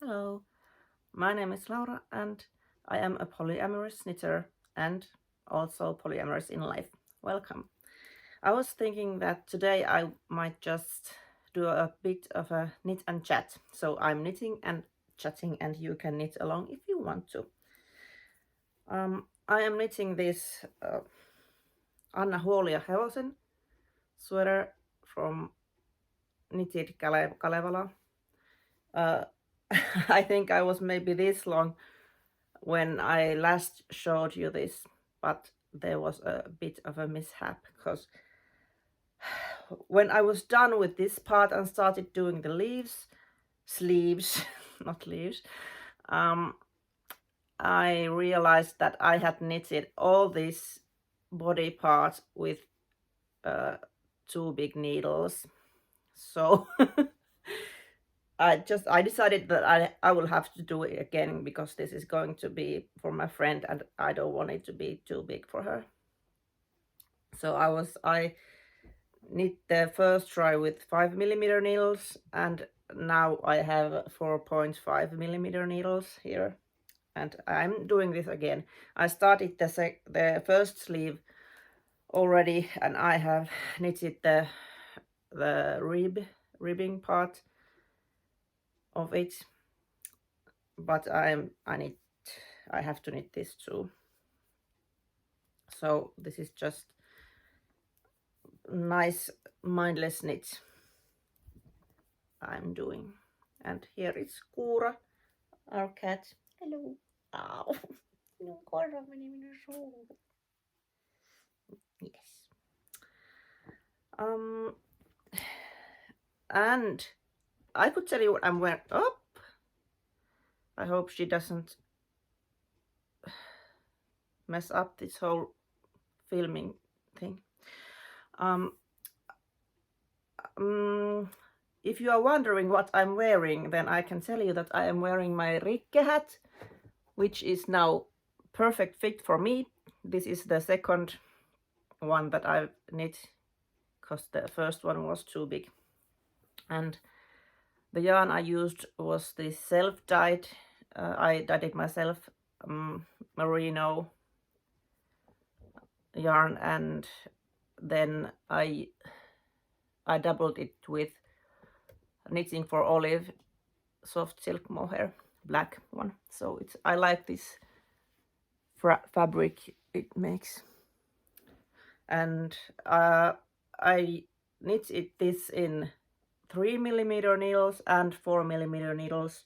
Hello, my name is Laura and I am a polyamorous knitter and also polyamorous in life. Welcome. I was thinking that today I might just do a bit of a knit and chat. So I'm knitting and chatting and you can knit along if you want to. I am knitting this Anna Huolia Hevosen sweater from Knitted Kalevala. I think I was maybe this long when I last showed you this, but there was a bit of a mishap because when I was done with this part and started doing the sleeves, not leaves, I realized that I had knitted all this body part with two big needles. So I decided that I will have to do it again because this is going to be for my friend and I don't want it to be too big for her. So I knit the first try with 5mm needles and now I have 4.5mm needles here and I'm doing this again. I started the first sleeve already and I have knitted the ribbing part of it, but I have to knit this too. So this is just nice mindless knit I'm doing. And here is Kura, our cat. Hello. Ow. Minun koira meni minun suuhun. Yes. And I could tell you what I'm wearing. Oh, I hope she doesn't mess up this whole filming thing. If you are wondering what I'm wearing, then I can tell you that I am wearing my Rikke hat, which is now perfect fit for me. This is the second one that I've knit because the first one was too big. And the yarn I used was this self-dyed, I dyed it myself, merino yarn, and then I doubled it with Knitting for Olive soft silk mohair, black one. So I like this fabric it makes. And I knit this in 3mm needles and 4mm needles,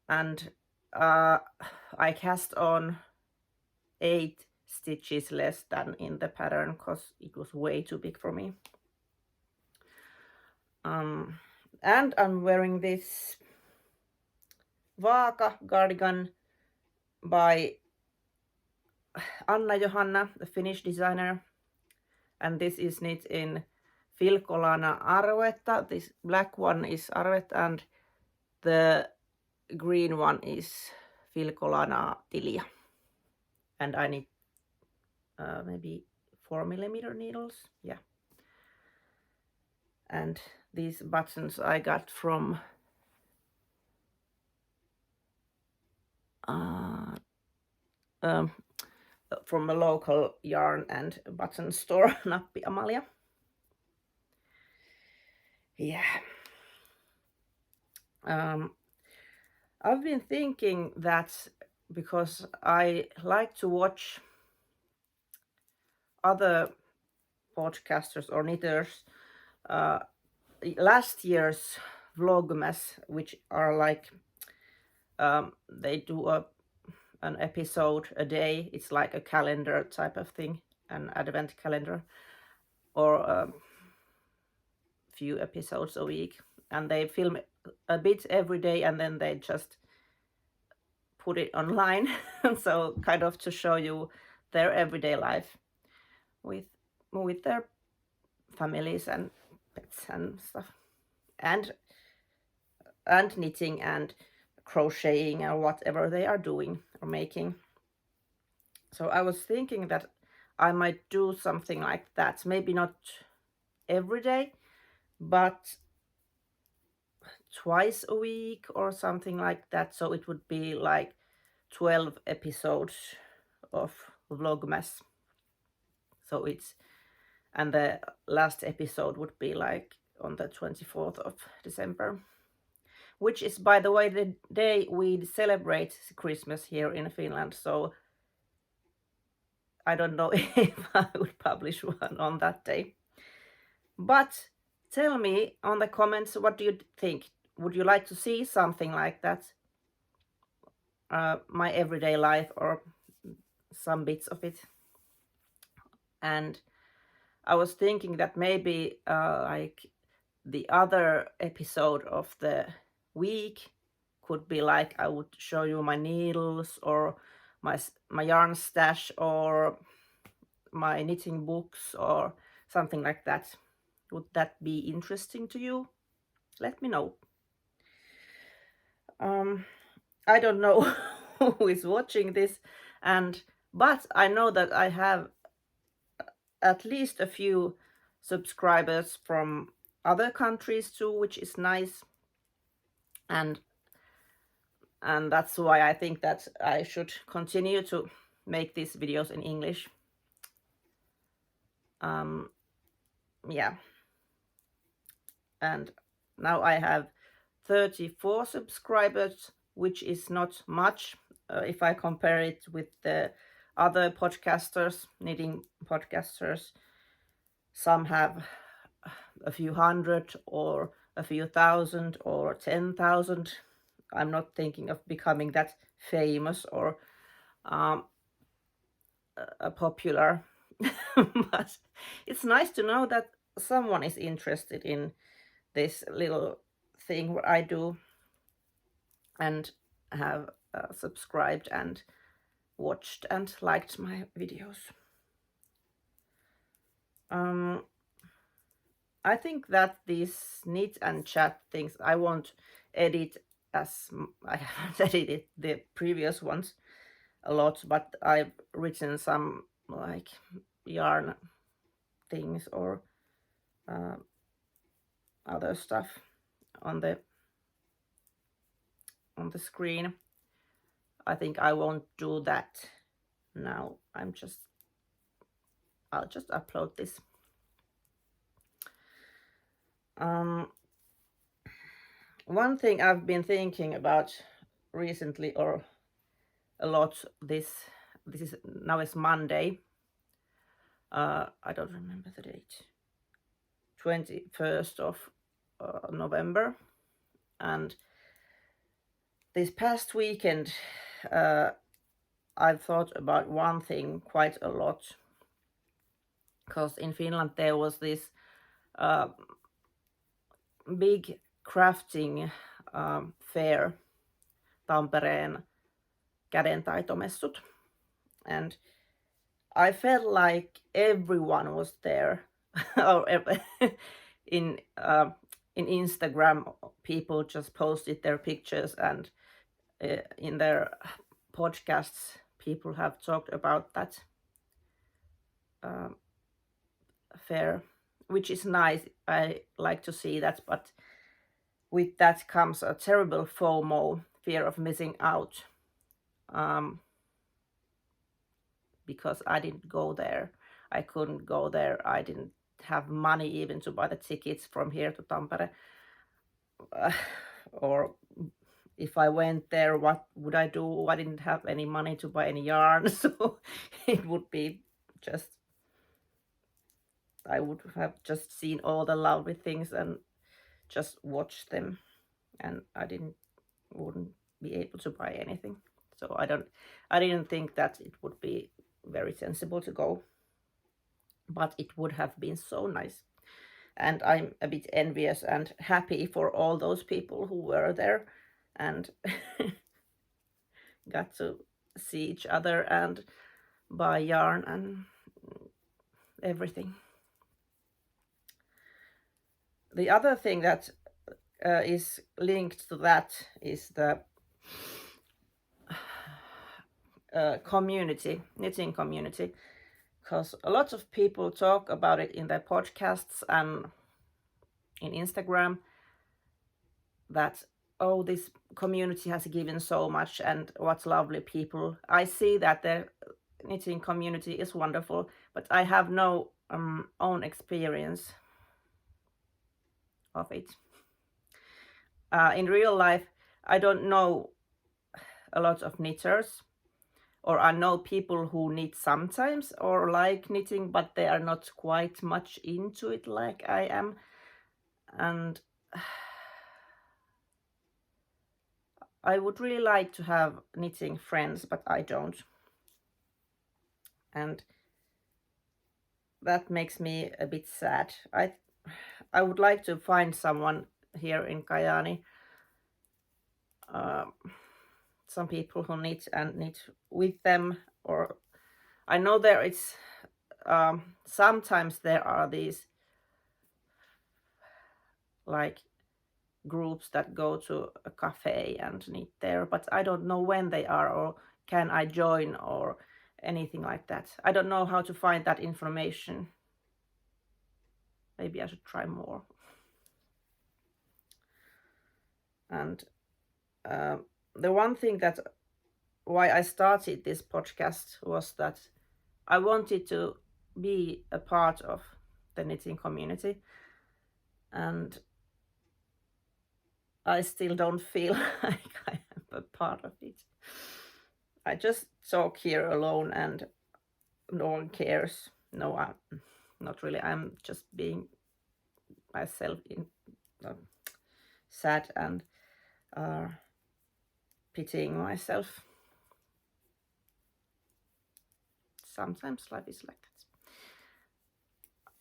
and I cast on 8 stitches less than in the pattern because it was way too big for me. And I'm wearing this Vaaka cardigan by Anna Johanna, the Finnish designer, and this is knit in Filkolana Arvetta. This black one is Arvetta and the green one is Filkolana Tilia, and I knit maybe 4mm needles, yeah. And these buttons I got from a local yarn and button store, Nappi Amalia. Yeah. I've been thinking that because I like to watch other podcasters or knitters, last year's vlogmas, which are like they do an episode a day. It's like a calendar type of thing, an advent calendar, or a few episodes a week, and they film a bit every day and then they just put it online. So kind of to show you their everyday life with their families and pets and stuff, and knitting and crocheting and whatever they are doing or making. So I was thinking that I might do something like that, maybe not every day, but twice a week or something like that. So it would be like 12 episodes of vlogmas. So and the last episode would be like on the 24th of December, which is, by the way, the day we celebrate Christmas here in Finland. So I don't know if I would publish one on that day. But tell me on the comments, what do you think? Would you like to see something like that? My everyday life or some bits of it. And I was thinking that maybe like the other episode of the week could be like I would show you my needles or my yarn stash or my knitting books or something like that. Would that be interesting to you? Let me know. I don't know who is watching this, but I know that I have at least a few subscribers from other countries too, which is nice. And that's why I think that I should continue to make these videos in English. Yeah. And now I have 34 subscribers, which is not much if I compare it with the other podcasters, knitting podcasters. Some have a few hundred or a few thousand or 10,000. I'm not thinking of becoming that famous or popular, but it's nice to know that someone is interested in this little thing what I do and have subscribed and watched and liked my videos. I think that these knit and chat things I won't edit, as I haven't edited the previous ones a lot, but I've written some like yarn things or other stuff on the screen. I think I won't do that now. I'll just upload this. One thing I've been thinking about recently, or a lot, this is now is Monday. I don't remember the date. 21st of November, and this past weekend I've thought about one thing quite a lot, because in Finland there was this big crafting fair, Tampereen kädentaitomessut, and I felt like everyone was there. Or in Instagram, people just posted their pictures, and in their podcasts, people have talked about that fair, which is nice. I like to see that, but with that comes a terrible FOMO, fear of missing out, because I didn't go there. I couldn't go there. I didn't have money even to buy the tickets from here to Tampere. Or if I went there, what would I do? I didn't have any money to buy any yarn, so it would be just, I would have just seen all the lovely things and just watched them, and I wouldn't be able to buy anything. So I didn't think that it would be very sensible to go, but it would have been so nice. And I'm a bit envious and happy for all those people who were there and got to see each other and buy yarn and everything. The other thing that is linked to that is the knitting community, because a lot of people talk about it in their podcasts and in Instagram, that, oh, this community has given so much and what lovely people. I see that the knitting community is wonderful, but I have no own experience of it. In real life, I don't know a lot of knitters, or I know people who knit sometimes or like knitting, but they are not quite much into it like I am. And I would really like to have knitting friends, but I don't. And that makes me a bit sad. I would like to find someone here in Kajaani, some people who knit and knit with them. Or I know there is sometimes there are these like groups that go to a cafe and knit there, but I don't know when they are, or can I join, or anything like that. I don't know how to find that information. Maybe I should try more. And the one thing that why I started this podcast was that I wanted to be a part of the knitting community, and I still don't feel like I am a part of it. I just talk here alone and no one cares. No, I'm not really. I'm just being myself, in sad and pitying myself. Sometimes life is like that.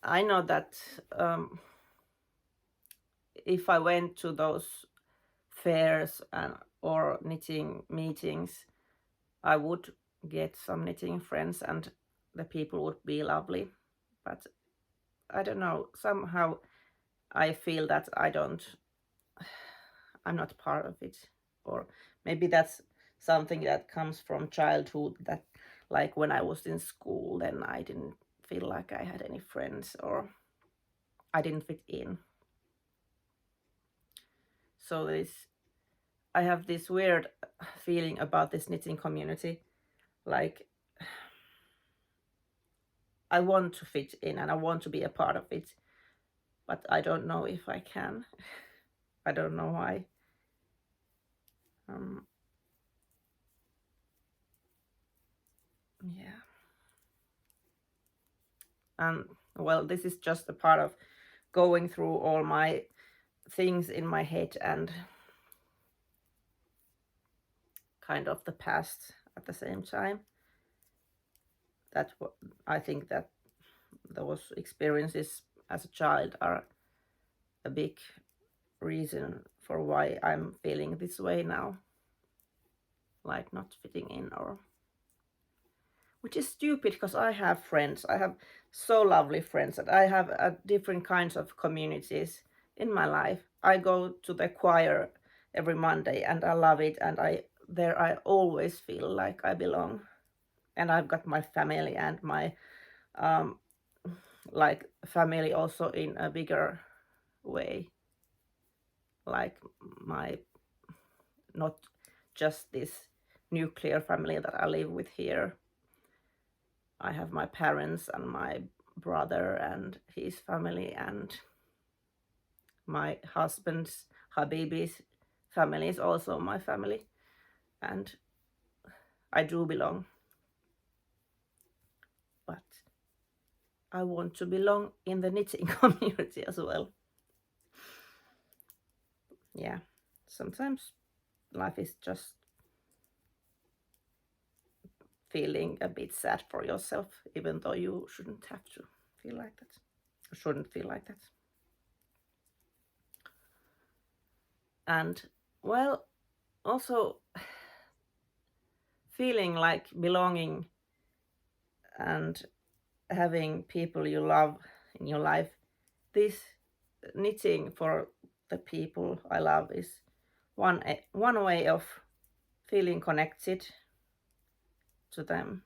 I know that if I went to those fairs or knitting meetings, I would get some knitting friends and the people would be lovely. But I don't know, somehow I feel that I'm not part of it. Or maybe that's something that comes from childhood, that like when I was in school, then I didn't feel like I had any friends, or I didn't fit in. So I have this weird feeling about this knitting community, like I want to fit in and I want to be a part of it, but I don't know if I can. I don't know why. Yeah. And well, this is just a part of going through all my things in my head and kind of the past at the same time. That I think that those experiences as a child are a big reason for why I'm feeling this way now, like not fitting in, or which is stupid because I have friends. I have so lovely friends, and I have different kinds of communities in my life. I go to the choir every Monday and I love it, and I always feel like I belong. And I've got my family and my like family also in a bigger way, like my, not just this nuclear family that I live with here. I have my parents and my brother and his family, and my husband's Habibi's family is also my family, and I do belong. But I want to belong in the knitting community as well. Yeah, sometimes life is just feeling a bit sad for yourself, even though you shouldn't have to feel like that. Shouldn't feel like that. And well, also feeling like belonging and having people you love in your life. This knitting for the people I love is one way of feeling connected to them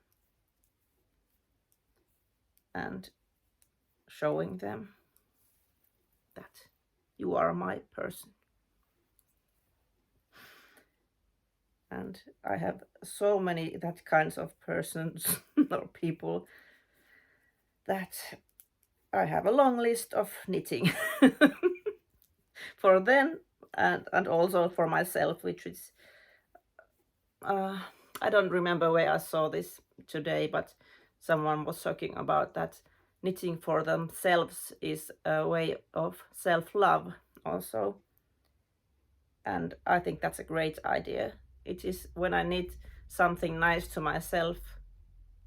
and showing them that you are my person. and I have so many that kinds of persons or people that I have a long list of knitting for them and also for myself, which is I don't remember where I saw this today, but someone was talking about that knitting for themselves is a way of self-love also. And I think that's a great idea. It is when I knit something nice to myself,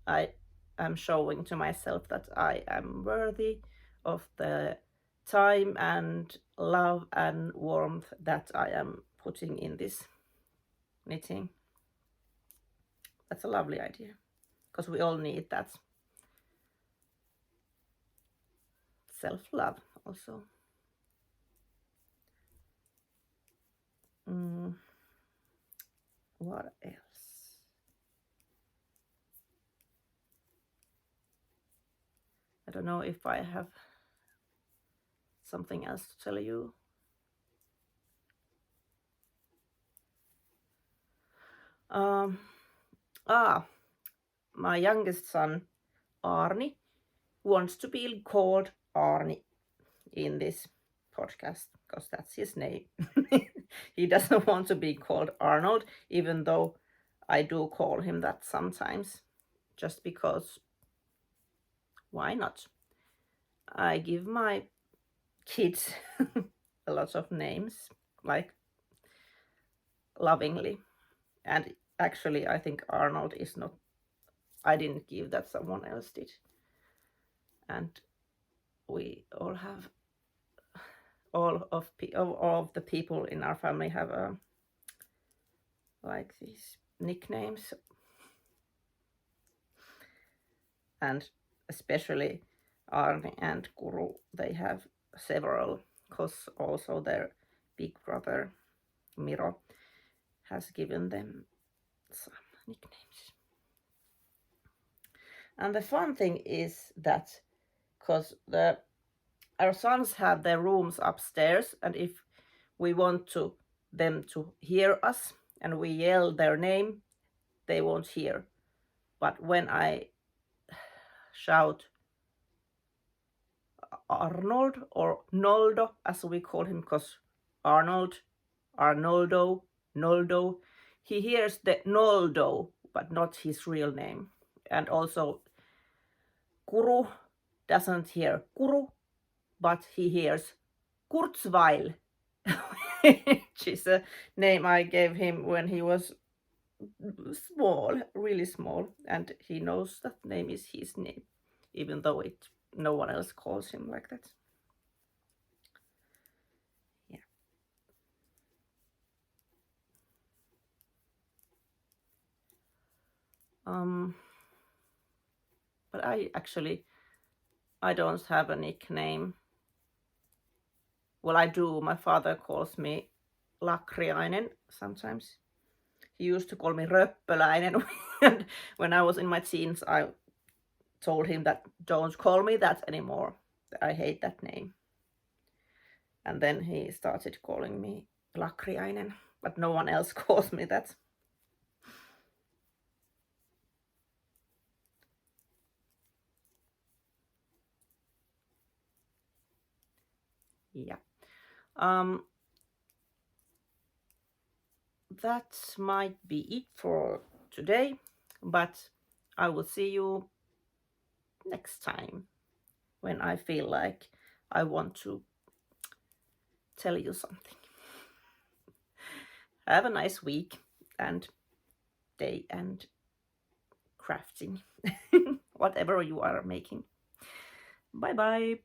I am showing to myself that I am worthy of the time and love and warmth that I am putting in this knitting. That's a lovely idea, because we all need that self-love also. What else? I don't know if I have something else to tell you. My youngest son, Arni, wants to be called Arni in this podcast because that's his name. He doesn't want to be called Arnold, even though I do call him that sometimes, just because why not? I give my kids a lot of names, like lovingly. And actually, I think Arnold is not, I didn't give that, someone else did. And we all have, all of the people in our family have like these nicknames. And especially Arni and Kuru, they have several, because also their big brother Miro has given them some nicknames. And the fun thing is that because our sons have their rooms upstairs, and if we want them to hear us and we yell their name, they won't hear. But when I shout Arnold, or Noldo as we call him, because Arnold, Arnoldo, Noldo, he hears the Noldo but not his real name. And also Kuru doesn't hear Kuru, but he hears Kurzweil, which is a name I gave him when he was small, really small, and he knows that name is his name, even though no one else calls him like that. Yeah. But I don't have a nickname. Well, I do. My father calls me Lakriainen sometimes. He used to call me Röppöläinen. And when I was in my teens, I told him that don't call me that anymore. I hate that name. And then he started calling me Lakriainen, but no one else calls me that. Yeah. That might be it for today, but I will see you next time when I feel like I want to tell you something. Have a nice week and day and crafting, whatever you are making. Bye bye.